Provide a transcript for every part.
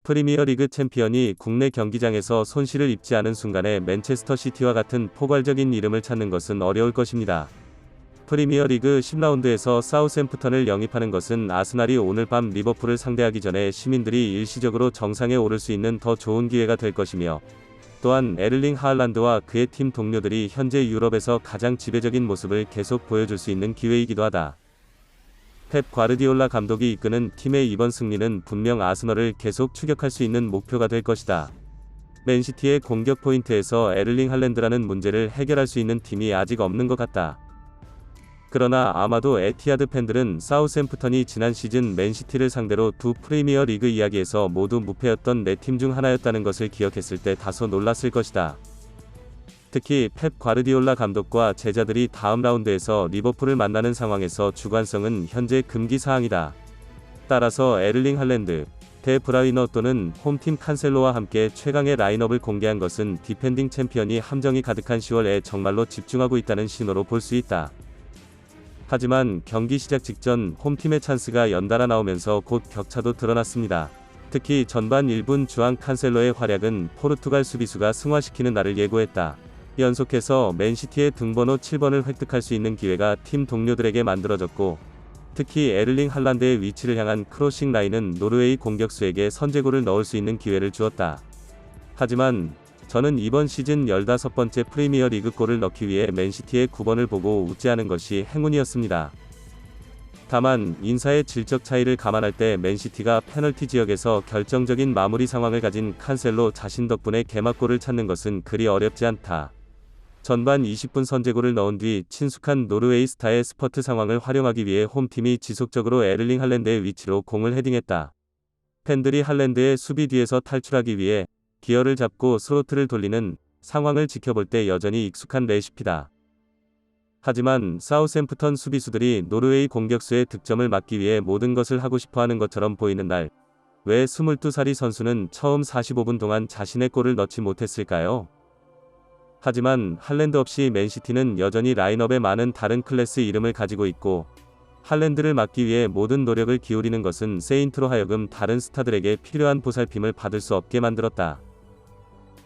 프리미어리그 챔피언이 국내 경기장에서 손실을 입지 않은 순간에 맨체스터 시티와 같은 포괄적인 이름을 찾는 것은 어려울 것입니다. 프리미어리그 10라운드에서 사우샘프턴을 영입하는 것은 아스날이 오늘 밤 리버풀을 상대하기 전에 시민들이 일시적으로 정상에 오를 수 있는 더 좋은 기회가 될 것이며, 또한 에를링 하알란드와 그의 팀 동료들이 현재 유럽에서 가장 지배적인 모습을 계속 보여줄 수 있는 기회이기도 하다. 펩 과르디올라 감독이 이끄는 팀의 이번 승리는 분명 아스널을 계속 추격할 수 있는 목표가 될 것이다. 맨시티의 공격 포인트에서 에를링 할랜드라는 문제를 해결할 수 있는 팀이 아직 없는 것 같다. 그러나 아마도 에티하드 팬들은 사우샘프턴이 지난 시즌 맨시티를 상대로 두 프리미어 리그 이야기에서 모두 무패였던 네 팀 중 하나였다는 것을 기억했을 때 다소 놀랐을 것이다. 특히 펩 과르디올라 감독과 제자들이 다음 라운드에서 리버풀을 만나는 상황에서 주관성은 현재 금기사항이다. 따라서 에를링 할랜드, 데 브라이너 또는 홈팀 칸셀로와 함께 최강의 라인업을 공개한 것은 디펜딩 챔피언이 함정이 가득한 10월에 정말로 집중하고 있다는 신호로 볼 수 있다. 하지만 경기 시작 직전 홈팀의 찬스가 연달아 나오면서 곧 격차도 드러났습니다. 특히 전반 1분 주앙 칸셀로의 활약은 포르투갈 수비수가 승화시키는 날을 예고했다. 연속해서 맨시티의 등번호 7번을 획득할 수 있는 기회가 팀 동료들에게 만들어졌고, 특히 에를링 할란드의 위치를 향한 크로싱 라인은 노르웨이 공격수에게 선제골을 넣을 수 있는 기회를 주었다. 하지만 저는 이번 시즌 15번째 프리미어 리그 골을 넣기 위해 맨시티의 9번을 보고 웃지 않은 것이 행운이었습니다. 다만 인사의 질적 차이를 감안할 때 맨시티가 페널티 지역에서 결정적인 마무리 상황을 가진 칸셀로 자신 덕분에 개막골을 찾는 것은 그리 어렵지 않다. 전반 20분 선제골을 넣은 뒤 친숙한 노르웨이 스타의 스퍼트 상황을 활용하기 위해 홈팀이 지속적으로 에를링 할랜드의 위치로 공을 헤딩했다. 팬들이 할랜드의 수비 뒤에서 탈출하기 위해 기어를 잡고 스로틀을 돌리는 상황을 지켜볼 때 여전히 익숙한 레시피다. 하지만 사우샘프턴 수비수들이 노르웨이 공격수의 득점을 막기 위해 모든 것을 하고 싶어하는 것처럼 보이는 날, 왜 22살이 선수는 처음 45분 동안 자신의 골을 넣지 못했을까요? 하지만 할랜드 없이 맨시티는 여전히 라인업에 많은 다른 클래스 이름을 가지고 있고, 할랜드를 막기 위해 모든 노력을 기울이는 것은 세인트로 하여금 다른 스타들에게 필요한 보살핌을 받을 수 없게 만들었다.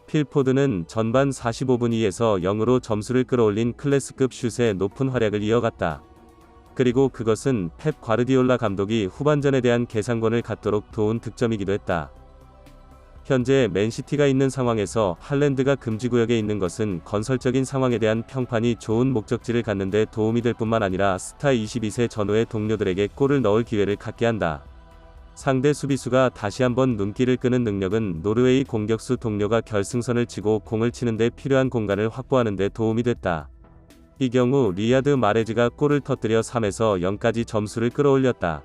필포드는 전반 45분 2에서 0으로 점수를 끌어올린 클래스급 슛의 높은 활약을 이어갔다. 그리고 그것은 펩 과르디올라 감독이 후반전에 대한 계산권을 갖도록 도운 득점이기도 했다. 현재 맨시티가 있는 상황에서 할랜드가 금지구역에 있는 것은 건설적인 상황에 대한 평판이 좋은 목적지를 갖는 데 도움이 될 뿐만 아니라 스타 22세 전후의 동료들에게 골을 넣을 기회를 갖게 한다. 상대 수비수가 다시 한번 눈길을 끄는 능력은 노르웨이 공격수 동료가 결승선을 치고 공을 치는 데 필요한 공간을 확보하는 데 도움이 됐다. 이 경우 리야드 마레즈가 골을 터뜨려 3에서 0까지 점수를 끌어올렸다.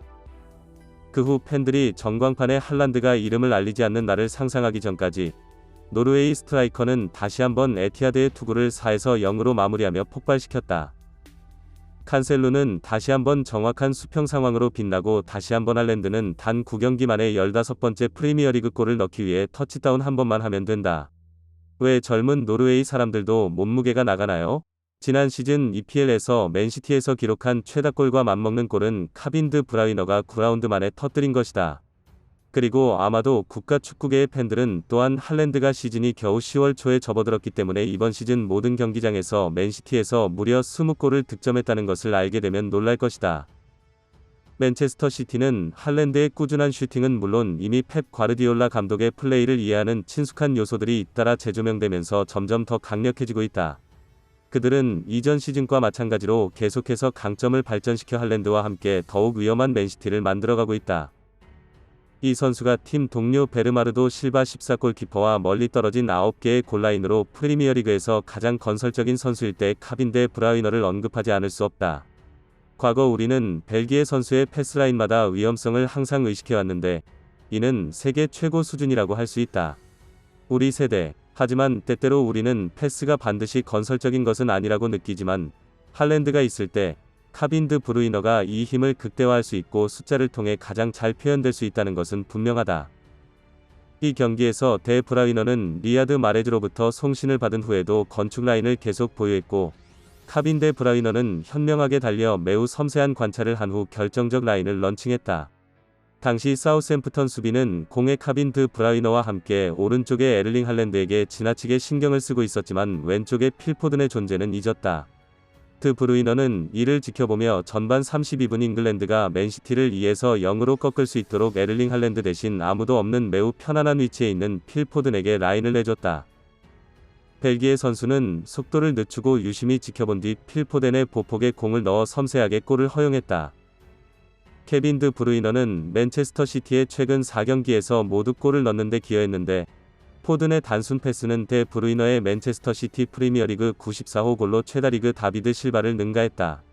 그 후 팬들이 전광판에 할란드가 이름을 알리지 않는 날을 상상하기 전까지 노르웨이 스트라이커는 다시 한번 에티하드의 투구를 4에서 0으로 마무리하며 폭발시켰다. 칸셀루는 다시 한번 정확한 수평 상황으로 빛나고, 다시 한번 할랜드는 단 9경기 만에 15번째 프리미어리그 골을 넣기 위해 터치다운 한 번만 하면 된다. 왜 젊은 노르웨이 사람들도 몸무게가 나가나요? 지난 시즌 EPL에서 맨시티에서 기록한 최다골과 맞먹는 골은 카빈드 브라이너가 9라운드 만에 터뜨린 것이다. 그리고 아마도 국가축구계의 팬들은 또한 할랜드가 시즌이 겨우 10월 초에 접어들었기 때문에 이번 시즌 모든 경기장에서 맨시티에서 무려 20골을 득점했다는 것을 알게 되면 놀랄 것이다. 맨체스터 시티는 할랜드의 꾸준한 슈팅은 물론 이미 펩 과르디올라 감독의 플레이를 이해하는 친숙한 요소들이 잇따라 재조명되면서 점점 더 강력해지고 있다. 그들은 이전 시즌과 마찬가지로 계속해서 강점을 발전시켜 할랜드와 함께 더욱 위험한 맨시티를 만들어가고 있다. 이 선수가 팀 동료 베르마르도 실바 14골 키퍼와 멀리 떨어진 9개의 골라인으로 프리미어리그에서 가장 건설적인 선수일 때 카빈데 브라이너를 언급하지 않을 수 없다. 과거 우리는 벨기에 선수의 패스라인마다 위험성을 항상 의식해왔는데, 이는 세계 최고 수준이라고 할 수 있다. 우리 세대. 하지만 때때로 우리는 패스가 반드시 건설적인 것은 아니라고 느끼지만, 할랜드가 있을 때 카빈드 브루이너가 이 힘을 극대화할 수 있고 숫자를 통해 가장 잘 표현될 수 있다는 것은 분명하다. 이 경기에서 데 브라이너는 리야드 마레즈로부터 송신을 받은 후에도 건축 라인을 계속 보유했고, 카빈데 브라이너는 현명하게 달려 매우 섬세한 관찰을 한 후 결정적 라인을 런칭했다. 당시 사우샘프턴 수비는 공의 카빈 드 브라이너와 함께 오른쪽의 에를링 할랜드에게 지나치게 신경을 쓰고 있었지만 왼쪽의 필포든의 존재는 잊었다. 드 브루이너는 이를 지켜보며 전반 32분 잉글랜드가 맨시티를 2에서 0으로 꺾을 수 있도록 에를링 할랜드 대신 아무도 없는 매우 편안한 위치에 있는 필포든에게 라인을 내줬다. 벨기에 선수는 속도를 늦추고 유심히 지켜본 뒤 필포든의 보폭에 공을 넣어 섬세하게 골을 허용했다. 케빈 드 브루이너는 맨체스터 시티의 최근 4경기에서 모두 골을 넣는 데 기여했는데 포든의 단순 패스는 데 브루이너의 맨체스터 시티 프리미어리그 94호 골로 최다리그 다비드 실바를 능가했다.